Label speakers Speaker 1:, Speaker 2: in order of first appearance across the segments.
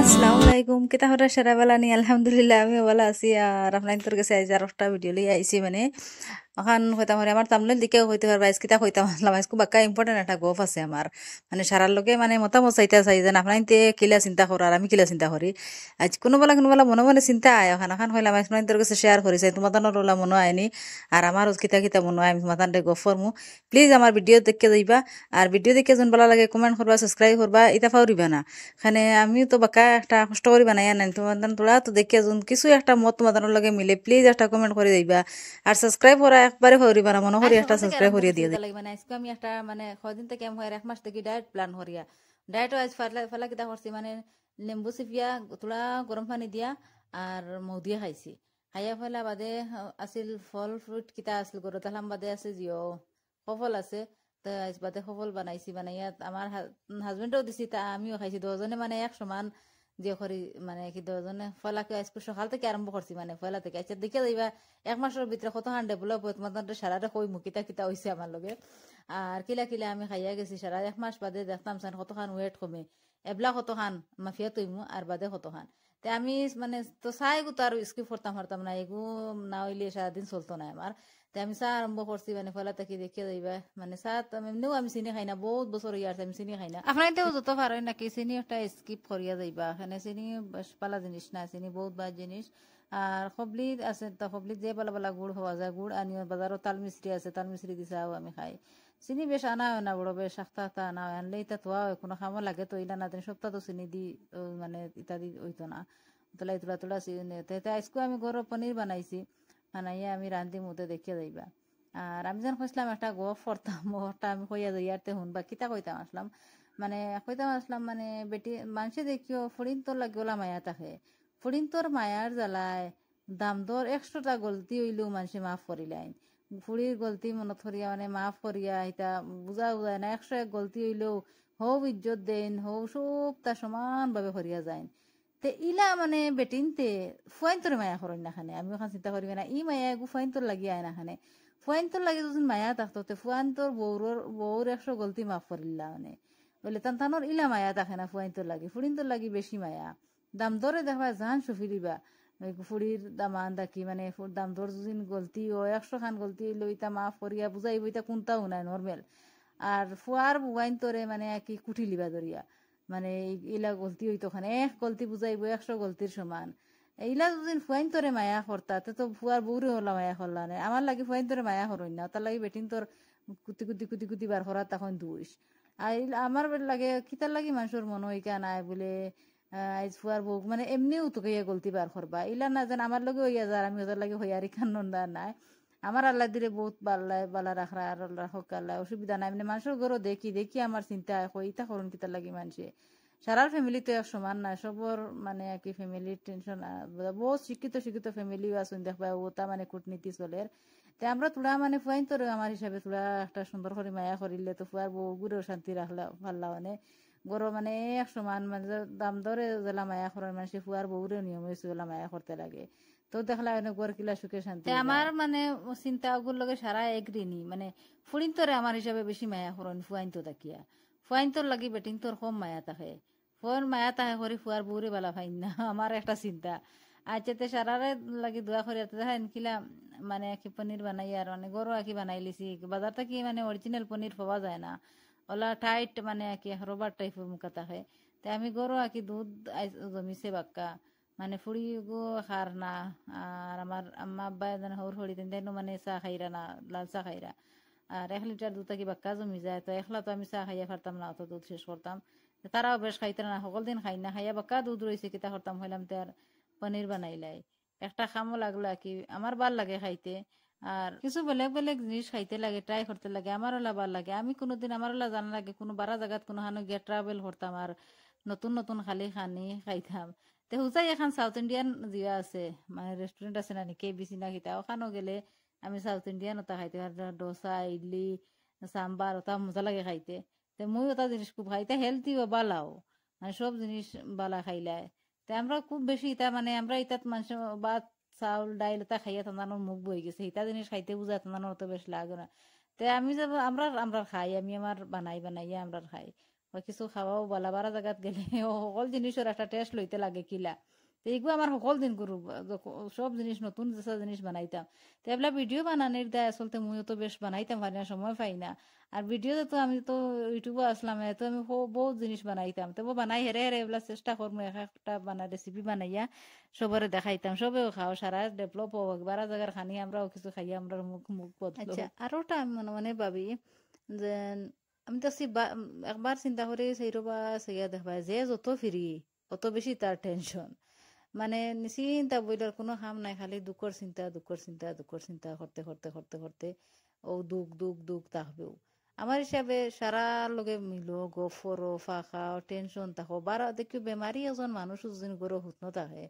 Speaker 1: আসসালামু আলাইকুম কিতা হরা সারা বেলা নি আলহামদুলিল্লাহ আমি ভালো আছি আর আপনার তোর কাছে আজ আর একটা ভিডিও লই আইছি মানে এখন হইতাম হরে আমার তামলেন দিকেও হইতে পারবা আজকে তা হইতাম আসলাম আজকে বাক্কা ইম্পর্টেন্ট একটা গপ আছে আমার মানে সারার লগে মানে মতামত চাইতে চাই যেন আপনার তে কিলা চিন্তা করো আর আমি কিলা চিন্তা করি আজ কোনোবেলা মনে মনে চিন্তা আয় এখন হইলাম আপনার তোর কাছে শেয়ার করি চাই তোমার তানোর ওলা মনে আয়নি আর আমারও কিতা কিতা মনে হয় আমি তোমার তানটে গপ করমু প্লিজ আমার ভিডিও দেখে যাইবা আর ভিডিও দেখে যোন ভালো লাগে কমেন্ট করবা সাবস্ক্রাইব করবা এটা ফাউরিবা না এখানে আমিও তো বাক্কা একটা কষ্ট করি বানাই নাই তোমার তোরা তো দেখে যোন কিছু একটা মত তোমার লগে মিলে প্লিজ একটা কমেন্ট করে দিবা আর সাবস্ক্রাইব করা একবারে করিবা না মনে করি একটা সাবস্ক্রাইব করিয়ে দিয়ে দিই মানে আজকে আমি একটা মানে কদিন থেকে আমি এক মাস থেকে ডায়েট প্ল্যান করিয়া ডায়েটও আজ ফেলা কিতা করছি মানে লেম্বু চিপিয়া তোলা গরম পানি দিয়া আর মৌ দিয়ে খাইছি খাইয়া ফেলা বাদে আছিল ফল ফ্রুট কিতা আছিল গরু তালাম বাদে আছে জিও সফল আছে তো আজ বাদে সফল বানাইছি বানাইয়া আমার হাজবেন্ডও দিছি তা আমিও খাইছি দুজনে মানে এক সমান যে করি মানে কি দুজনে ফলাকে আজকে সকাল থেকে আরম্ভ করছি মানে ফলা থেকে আচ্ছা দেখে যাইবা এক মাসের ভিতরে কত হান ডেভেলপ হয় তোমার সারাটা কই মুখিতা কিতা হয়েছে আমার লগে আর কিলা কিলা আমি খাইয়া গেছি সারা এক মাস বাদে দেখতাম সান কত খান ওয়েট কমে এবলা কত খান মাফিয়া তৈমু আর বাদে কত খান তে আমি মানে তো চাই গো তো আর স্কিপ করতাম না এগু না হইলে সারাদিন চলতো না আমার তে আমি চা আরম্ভ করছি মানে ফলা থেকে দেখিয়ে যাইবা মানে চা এমনিও আমি চিনি খাই না বহুত বছর ইয়ার আমি চিনি খাই না আপনার এতেও যত পারেন নাকি চিনি একটা স্কিপ করিয়া যাইবা এখানে চিনি পালা জিনিস না চিনি বহুত বাদ জিনিস আর খবলি আছে তা খবলিত যে পালা পালা গুড় হওয়া যায় গুড় আনি বাজারও তাল মিস্ত্রি আছে তাল মিস্ত্রি দিছাও আমি খাই চিনি বেশ আনা হয় না বড় বেশ সাক্তা আনা হয় আনলে ইতা থোয়া হয় কোনো খামো লাগে তো ইলা না সপ্তাহ তো চিনি দি মানে ইত্যাদি হইতো না তোলাই তোলা তোলা চিনি আজকে আমি গরম পনির বানাইছি বানাইয়া আমি রান্ধি মুতে দেখিয়ে যাইবা আর আমি যেন কইসলাম একটা গপ করতাম ওটা আমি কইয়া যাই আর শুনবা কিতা কইতাম আসলাম মানে কইতাম আসলাম মানে বেটি মানুষে দেখিও ফড়িন তোর লাগে ওলা মায়া থাকে ফড়িন তোর মায়ার জ্বালায় দাম দর 100টা গলতি হইলেও মানুষে মাফ করিলাইন ফুড়ির গলতি মনত করিয়া মানে মাফ করিয়া এটা বুঝা বুঝায় না 101 গলতি হইলেও হৌ ইজ্জত দেন হৌ সব তা সমান ভাবে করিয়া যায় তে ইলা মানে বেটিনতে ফুয়াইন তোর মায়া করেন না খানে আমি ওখানে চিন্তা করিবে না ই মায়া এগু ফুয়াইন তোর লাগি আয় না খানে ফুয়াইন তোর লাগি যদি মায়া থাকতো তে ফুয়াইন তোর বউর 100 গলতি মাফ করিলা মানে বলে তানোর ইলা মায়া থাকে না ফুয়াইন তোর লাগি ফুড়িন তোর লাগি বেশি মায়া দাম দরে দেখবা জান সুফিলিবা ফুড়ির দামান দাকি মানে দাম দর যদি গলতি ও 100 খান গলতি লইতা মাফ করিয়া বুঝাইব ইতা কোনটাও নাই নর্মেল আর ফুয়ার বুয়াইন তোরে মানে কি কুঠি লিবা ধরিয়া মানে ইলা গলতি হইতো খানে এক গলতি বুঝাইব 100 গলতির সমান এইলা যদি ফুয়াইন তোরে মায়া করতা তো ফুয়ার বউরে হলা মায়া করলা না আমার লাগি ফুয়াইন তোরে মায়া করইন না তার লাগি বেটিন তোর কুতি বার করা তখন দুইশ আর আমার লাগে কিতার লাগি মানুষের মনে হইকা নাই বলে আইজ ফুয়ার বউ মানে এমনিও তোকে গলতি বার করবা ইলা না যেন আমার লগে হইয়া যার আমি ওদের লাগে হইয়ারি কান্নন্দা নাই আমার আল্লাহ দিলে বহুত বালা রাখরা আর রাখক আল্লাহ অসুবিধা নাই মানে মানুষের ঘরও দেখি আমার চিন্তা হয় ইতা করুন কিতার লাগি মানুষে সারার ফ্যামিলি তো এক সমান না সবর মানে কি ফ্যামিলির টেনশন বহুত শিক্ষিত ফ্যামিলিও আছেন দেখবা ওটা মানে কূটনীতি চলে তে আমরা তোলা মানে ফুয়াইন তোর আমার হিসাবে তোলা একটা সুন্দর করে মায়া করিলে তো ফুয়ার বউ গুড়েও শান্তি রাখলা পারলা মানে গরো মানে এক সমান মানে দাম দরে জেলা মায়া করার মানুষ ফুয়ার বউরে নিয়ম হয়েছে জেলা মায়া করতে লাগে তো দেখলা গড় কিলা সুখে শান্তি আমার মানে চিন্তা ওগুলোর লগে সারা এগ্রি নি মানে ফুড়িন তোরে আমার হিসাবে বেশি মায়া করেন ফুয়াইন তো তাকিয়া ফুয়াইন তোর লাগি বেটিন তোর কম মায়া থাকে ফোন মায়া তাহে করি ফুয়ার বউরে বালা ফাইন না আমার একটা চিন্তা আচ্ছা তে সারারে লাগি দোয়া করি দেখেন কিলা মানে কি পনির বানাই আর মানে গরু আঁকি বানাই লিছি বাজার থেকে মানে অরিজিনাল পনির পাওয়া যায় না ওলা টাইট মানে কি রবার টাইপের মুখা থাকে তে আমি গরু আঁকি দুধ জমিছে বাক্কা মানে ফুড়ি গো খার না আর আমার আম্মা আব্বা হৌর হড়ি তেন মানে চা খাইরা না লাল চা খাইরা আর 1 লিটার দুধ আঁকি বাক্কা জমি যায় তো একলা তো আমি চা খাইয়া পারতাম না অত দুধ শেষ করতাম তারাও বেশ খাইতে না সকল দিন খাই না খাইয়া বাক্কা দুধ রয়েছে কিতা করতাম হইলাম তার পনির বানাইলাই একটা খামো লাগলো কি আমার ভাল লাগে খাইতে আর কিছু বেলেগ জিনিস খাইতে লাগে ট্রাই করতে লাগে আমার ওলা ভাল লাগে আমি কোনোদিন আমার ওলা জানা লাগে কোনো বারা জায়গাত কোনো হানো গিয়ে ট্রাভেল করতাম আর নতুন খালি খানি খাইতাম তে হুজাই এখন সাউথ ইন্ডিয়ান জিয়া আছে মানে রেস্টুরেন্ট আছে না KBC না কিতা ওখানেও গেলে আমি সাউথ ইন্ডিয়ান ওটা খাইতে ডোসা ইডলি সাম্বার ওটা মজা লাগে খাইতে তে মই ওটা জিনিস খুব খাইতে হেলথিও বালাও মানে সব জিনিস বালা খাইলায় তে আমরা খুব বেশি ইতা মানে আমরা ইতাত মানুষ ভাত চাউল ডাইল এটা খাইয়া তানানোর মুখ বই গেছে ইতা জিনিস খাইতে বুঝা তানানোর অত বেশ লাগে না তে আমি যাব আমরা খাই আমি আমার বানাইয়া আমরা খাই কিছু খাওয়াও বলা বারা জায়গাত গেলে সকল জিনিসের একটা টেস্ট লইতে লাগে কিলা তো এইগুলো আমার সকল দিন করু সব জিনিস নতুন যেসা জিনিস বানাইতাম তো এগুলা ভিডিও বানানোর দেয় আসলতে মুইও তো বেশ বানাইতাম পারি না সময় পাই না আর ভিডিওতে তো আমি তো ইউটিউবে আসলাম তো আমি বহুত জিনিস বানাইতাম তো বানাই হেরে হেরে এগুলা চেষ্টা করবো এক একটা রেসিপি বানাইয়া সবরে দেখাইতাম সবেও খাও সারা ডেভেলপ হোক একবার জায়গার খানি আমরাও কিছু খাইয়া আমরা মুখ মুখ বদলো আচ্ছা আরোটা আমি মনে মনে ভাবি যে আমি তো একবার চিন্তা করে সেই রবা সেয়া দেখবা যে যত ফিরি অত বেশি তার টেনশন মানে চিন্তা বইলার কোনো কাম নাই খালি দুঃখর চিন্তা দুঃখর চিন্তা দুঃখর চিন্তা করতে করতে করতে করতে ও দুঃখ দুঃখ দুঃখ থাকবেও আমার হিসাবে সারা লগে মিলো গফরো ফাঁকাও টেনশন থাকো বারা দেখি বেমারি এজন মানুষ যদি গরো হুতনো থাকে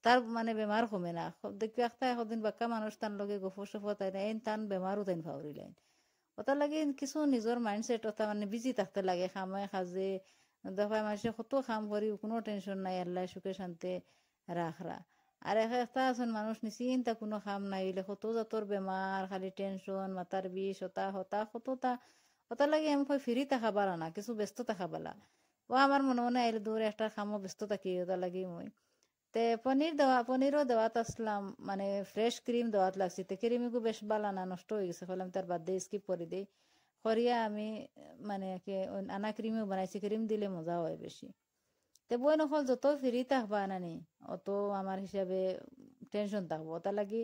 Speaker 1: তার মানে বেমার কমে না দেখবি একটা একদিন বাক্কা মানুষ তার লগে গফর সফর তাই না তান বেমারও তাই ফাউরি লাইন ওটা লাগে কিছু নিজের মাইন্ডসেট ওটা মানে বিজি থাকতে লাগে খামে খাজে দেখা মানুষে কত খাম করি কোনো টেনশন নাই আল্লাহ সুখে শান্তি রাখরা আর একটা আছেন মানুষ নিশ্চিন্তা কোনো খাম নাই হইলে কত জাতর বেমার খালি টেনশন মাথার বিষ ওটা হতা কতটা ওটা লাগে আমি ফিরি থাকা পারা না কিছু ব্যস্ত থাকা পালা ও আমার মনে মনে আইলে দূরে একটা খামো ব্যস্ত থাকি ওটা লাগে মই তে পনিরও দেওয়াত আসলাম মানে ফ্রেশ ক্রিম দেওয়াত লাগছে তে ক্রিমিগু বেশ বালা না নষ্ট হয়ে গেছে ফলে আমি তার বাদ দিয়ে স্কিপ করে দিই করিয়া আমি মানে আনা ক্রিমও বানাইছি ক্রিম দিলে মজা হয় বেশি তে বই নকল যত ফ্রি থাকবা নানি অত আমার হিসাবে টেনশন থাকবো তার লাগি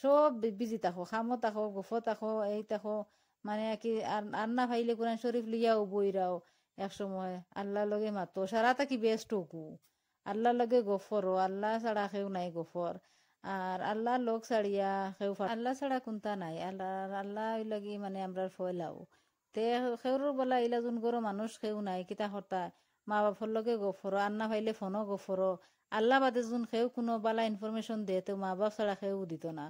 Speaker 1: সব বিজি থাকো খামো থাকো গফো থাকো এই থাকো মানে কি আর না ভাইলে কোরআন শরীফ লিয়াও বইরাও এক সময় আল্লাহ লগে মাতো সারা থাকি বেস্ট হকু আল্লাহ লগে গফর আল্লাহ ছাড়া কেউ নাই গফর আর আল্লাহ লোক ছাড়িয়া কেউ আল্লাহ ছাড়া কোনটা নাই আল্লাহ আল্লাহ লাগি মানে আমরা ফয়লাও তে সেউর বলা ইলা যোন গরো মানুষ কেউ নাই কিতা হতা মা বাপর লগে গফর আন্না ভাইলে ফোনও গফর আল্লাহ বাদে যোন কেউ কোনো বালা ইনফরমেশন দে তো মা বাপ ছাড়া কেউ দিত না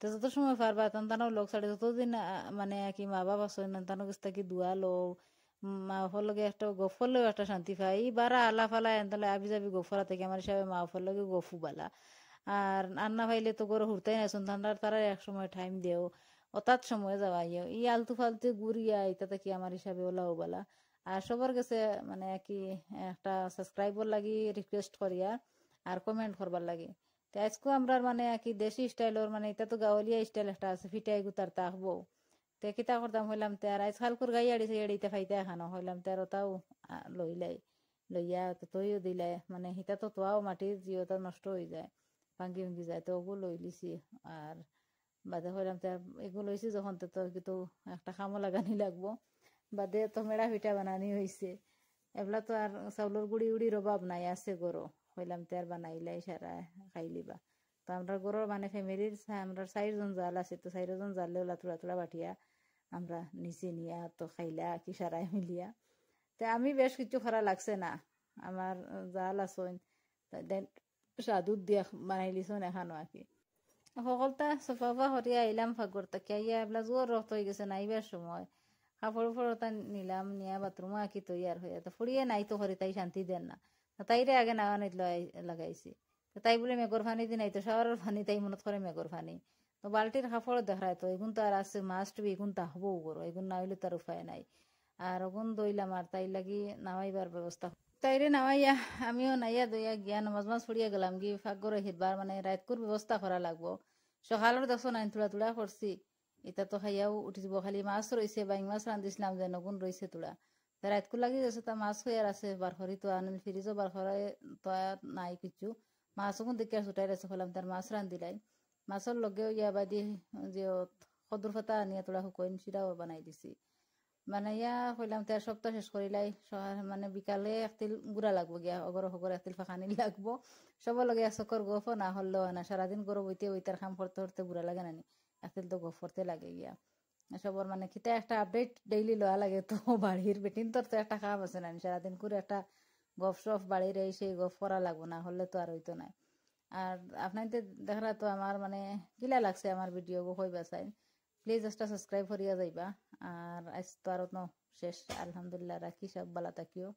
Speaker 1: তো যত সময় পারবা তানতানোর লোক ছাড়ে যতদিন মানে কি মা বাপ আসো তানো কাছ কি দুয়া লো মা বাপর লগে একটা গফর লেও একটা শান্তি পাই এই বারা আল্লাহ ফালা এনতালে আবি যাবি গফরা থেকে আমার হিসাবে মা বাপর লগে গফু বালা আর আন্না ভাইলে তো গরো হুরতাই না সন্তানরা তারা এক সময় টাইম দেও অতাত সময় যাওয়া ই আলতু ফালতু ঘুরিয়া এটা কি আমার হিসাবে ওলাও বালা আর সবার কাছে মানে কি একটা সাবস্ক্রাইবার লাগি রিকোয়েস্ট করিয়া আর কমেন্ট করবার লাগি তো আজকেও আমরা মানে কি দেশি স্টাইলর মানে এটা তো গাওয়ালিয়া স্টাইল একটা আছে ফিটাই গুতার তাকবো তে কিতা করতাম হইলাম তে আর আজ খালকুর গাই আড়িছে এড়িতে ফাইতে খানো হইলাম তে আর ওটাও লইলাই লইয়া তো তৈও দিলাই মানে হিতা তো তোয়াও মাটির জিওটা নষ্ট হয়ে যায় ভাঙ্গি ভাঙ্গি যায় তো ওগুলো লই লিছি আর বাদে হইলাম তে এগুলো লইছি যখন তো কিন্তু একটা খামো লাগানি লাগবো বাদে তো মেড়া পিঠা বানানি হয়েছে এগুলা তো আর চাউলের গুড়ি উড়ির অভাব নাই আছে গরো হইলাম তে আর বানাইলাই সারা খাইলিবা তো আমরা গরোর মানে ফ্যামিলির আমরা 4 জন জাল আছে তো 4 জন জালে ওলা তোলা তোলা বাটিয়া আমরা নিচে নিয়া তো খাইলা কি সারাই মিলিয়া তো আমি বেশ কিছু খারা লাগছে না আমার জাল আসন সাদুদ দিয়া বানাইলিছন এখানো আর কি সকলটা সফাফা হরিয়া আইলাম ফাগর তাকে আইয়া এবলা জোর রক্ত হয়ে গেছে নাইবার সময় কাপড় ফড়তা নিলাম নিয়া বাথরুমে আঁকি তৈয়ার হয়ে তো ফুড়িয়ে নাই তো হরে তাই শান্তি দেন না তাইরে আগে নাগানিত লাগাইছি তাই বলে মেঘর ফানি দি নাই তো শাওয়ারের ফানি তাই মনত করে মেঘর ফানি তো বালতির কাপড় দেখায় তো এগুন তো আর আছে মাস্ট বি এগুন তা হবও করো এগুন না হইলে তার উপায় নাই আর ওগুন দইলাম আর তাই লাগি নামাইবার ব্যবস্থা তাইরে নামাইয়া আমিও নাইয়া দইয়া গিয়া নামাজ মাছ ফুড়িয়া গেলাম গিয়ে ফাঁকর হিরবার মানে রাতকুর ব্যবস্থা করা লাগবো সকালের দেখো নাই তুলা তুলা করছি এটা তো খাইয়াও উঠি যাব খালি মাছ রয়েছে বাইং মাছ রান্ধিছিলাম যে নগুন রয়েছে তোলা রাতকু লাগি গেছে তা মাছ হইয়ার আছে বার করি তো আনিল ফ্রিজও বার করাই তো নাই কিছু মাছ ওগুন দেখে ছুটাই আছে হলাম তার মাছ রান্ধিলাই মাছের লগেও ইয়া বাদি যে সদুর ফাতা আনিয়া তোলা শুকইন সিরাও বানাই দিছি বানাইয়া কইলাম তার সপ্তাহ শেষ করিলাই মানে বিকালে একতিল গুড়া লাগবো গিয়া অগর হগর একতিল ফাঁকানি লাগবো সবার লগে চকর গফ না হলেও না সারাদিন গরম হইতে ওইটার কাম করতে করতে গুড়া লাগে নানি একতিল তো গফ করতে লাগে গিয়া সবর মানে কিতা একটা আপডেট ডেইলি লওয়া লাগে তো বাড়ির বেটিন তোর তো একটা কাম আছে নানি সারাদিন করে একটা গফ সফ বাড়ির এই সেই গফ করা লাগবো না হলে তো আর হইতো নাই আর আপনাদের দেখা তো আমার মানে কিলা লাগছে আমার ভিডিও গো হইবা চাই প্লিজ একটা সাবস্ক্রাইব করিয়া যাইবা আর আজ তো আর শেষ আলহামদুলিল্লাহ রাখি সব বালা থাকিও।